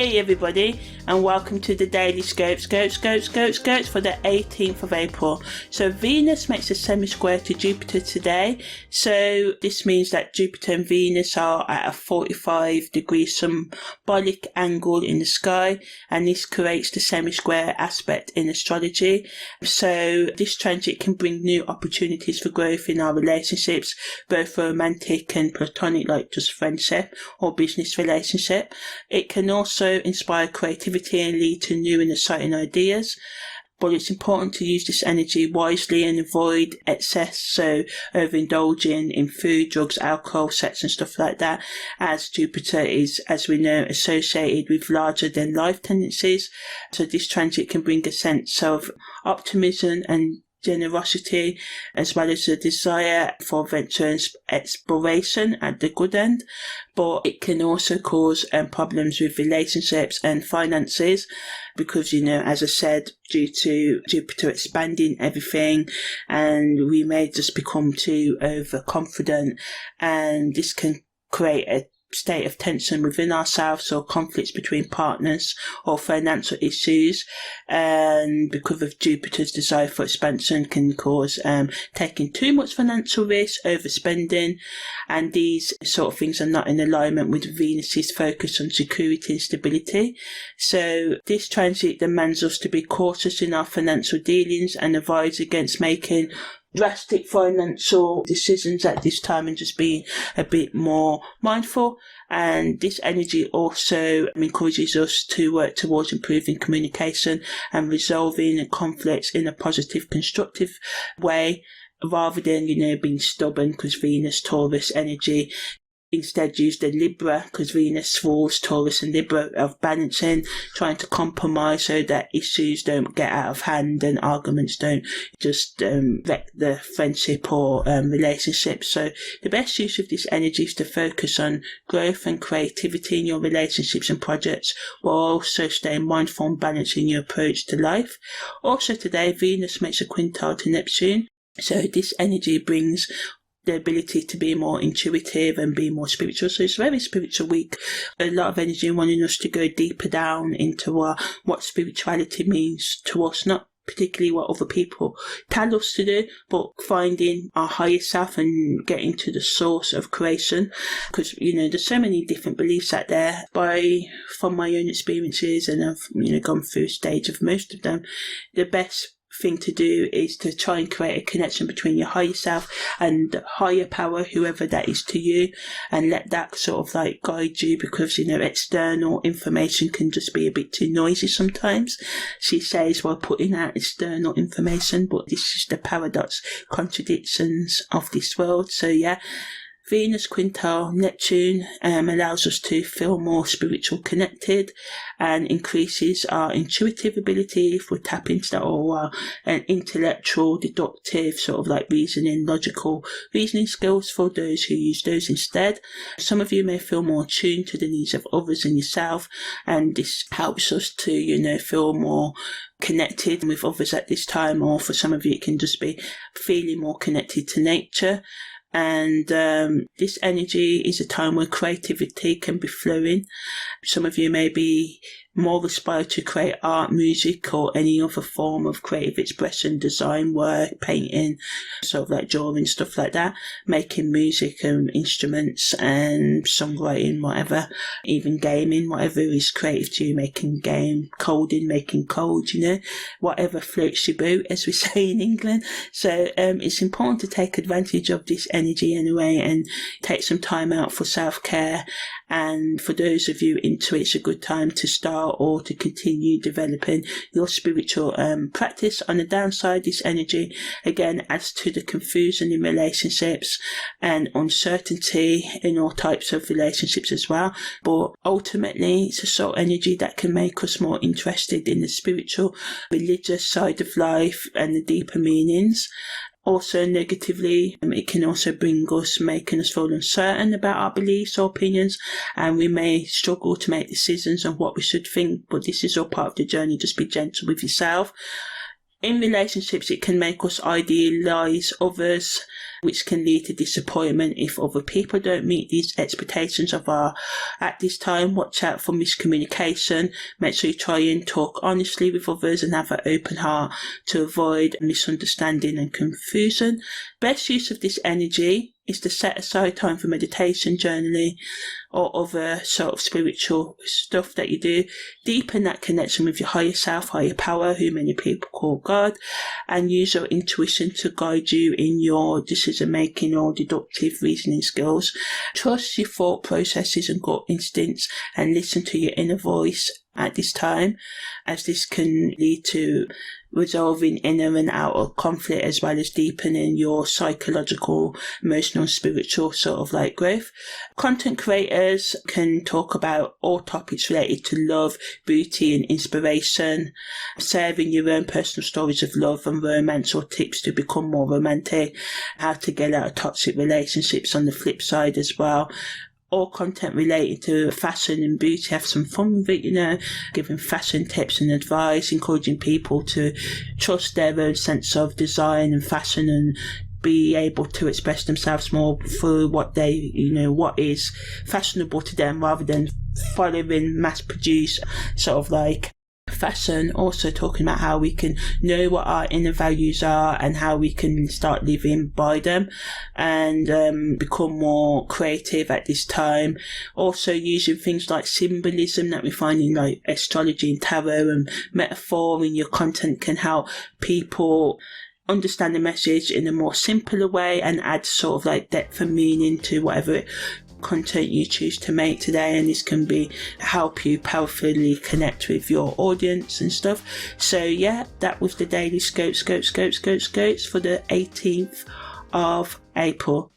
Hey everybody, and welcome to the Daily Scopes for the 18th of April. So Venus makes a semi-square to Jupiter today, so this means that Jupiter and Venus are at a 45 degrees symbolic angle in the sky, and this creates the semi-square aspect in astrology. So this transit can bring new opportunities for growth in our relationships, both romantic and platonic, like just friendship or business relationship. It can also inspire creativity and lead to new and exciting ideas, but it's important to use this energy wisely and avoid excess, so overindulging in food, drugs, alcohol, sex and stuff like that, as Jupiter is, as we know, associated with larger than life tendencies. So this transit can bring a sense of optimism and generosity, as well as a desire for adventure and exploration at the good end, but it can also cause problems with relationships and finances because, you know, as I said, due to Jupiter expanding everything, and we may just become too overconfident, and this can create a state of tension within ourselves, or conflicts between partners or financial issues, and because of Jupiter's desire for expansion can cause taking too much financial risk, overspending, and these sort of things are not in alignment with Venus's focus on security and stability. So this transit demands us to be cautious in our financial dealings and advise against making drastic financial decisions at this time, and just being a bit more mindful. And this energy also encourages us to work towards improving communication and resolving conflicts in a positive, constructive way, rather than, you know, being stubborn, because Venus, Taurus energy. Instead use the Libra, because Venus rules Taurus and Libra, of balancing, trying to compromise so that issues don't get out of hand and arguments don't just wreck the friendship or relationship. So the best use of this energy is to focus on growth and creativity in your relationships and projects, while also staying mindful and balancing your approach to life. Also today, Venus makes a quintile to Neptune, so this energy brings the ability to be more intuitive and be more spiritual. So it's a very spiritual week. A lot of energy wanting us to go deeper down into what spirituality means to us, not particularly what other people tell us to do, but finding our higher self and getting to the source of creation. Because, you know, there's so many different beliefs out there. From my own experiences, and I've, you know, gone through a stage of most of them, the best thing to do is to try and create a connection between your higher self and higher power, whoever that is to you, and let that sort of like guide you, because, you know, external information can just be a bit too noisy sometimes, she says, while putting out external information. But this is the paradox, contradictions of this world. So yeah, Venus quintile Neptune allows us to feel more spiritual connected and increases our intuitive ability if we tap into that, or intellectual, deductive, sort of like logical reasoning skills for those who use those instead. Some of you may feel more attuned to the needs of others and yourself, and this helps us to, you know, feel more connected with others at this time. Or for some of you, it can just be feeling more connected to nature. And this energy is a time where creativity can be flowing. Some of you may be more inspired to create art, music, or any other form of creative expression, design work, painting, sort of like drawing, stuff like that, making music and instruments and songwriting, whatever, even gaming, whatever is creative to you, making game, coding, making code, you know, whatever floats your boat, as we say in England. So it's important to take advantage of this energy anyway, and take some time out for self-care. And for those of you into it, it's a good time to start or to continue developing your spiritual practice. On the downside, this energy again adds to the confusion in relationships and uncertainty in all types of relationships as well. But ultimately, it's a sort of energy that can make us more interested in the spiritual, religious side of life and the deeper meanings. Also negatively, it can also bring us, making us feel uncertain about our beliefs or opinions, and we may struggle to make decisions on what we should think, but this is all part of the journey. Just be gentle with yourself. In relationships, it can make us idealise others, which can lead to disappointment if other people don't meet these expectations of our. At this time, watch out for miscommunication. Make sure you try and talk honestly with others and have an open heart to avoid misunderstanding and confusion. Best use of this energy is to set aside time for meditation, journaling, or other sort of spiritual stuff that you do. Deepen that connection with your higher self, higher power, who many people call God, and use your intuition to guide you in your decision making or deductive reasoning skills. Trust your thought processes and gut instincts and listen to your inner voice at this time, as this can lead to resolving inner and outer conflict, as well as deepening your psychological, emotional, and spiritual sort of like growth. Content creators can talk about all topics related to love, beauty, and inspiration, serving your own personal stories of love and romance, or tips to become more romantic, how to get out of toxic relationships on the flip side as well. All content related to fashion and beauty, have some fun with it, giving fashion tips and advice, encouraging people to trust their own sense of design and fashion and be able to express themselves more through what they, what is fashionable to them, rather than following mass-produced sort of like fashion. Also talking about how we can know what our inner values are and how we can start living by them and become more creative at this time. Also using things like symbolism that we find in like astrology and tarot and metaphor in your content can help people understand the message in a more simpler way and add sort of like depth and meaning to whatever content you choose to make today, and this can help you powerfully connect with your audience and stuff. So yeah, that was the daily scopes for the 18th of April.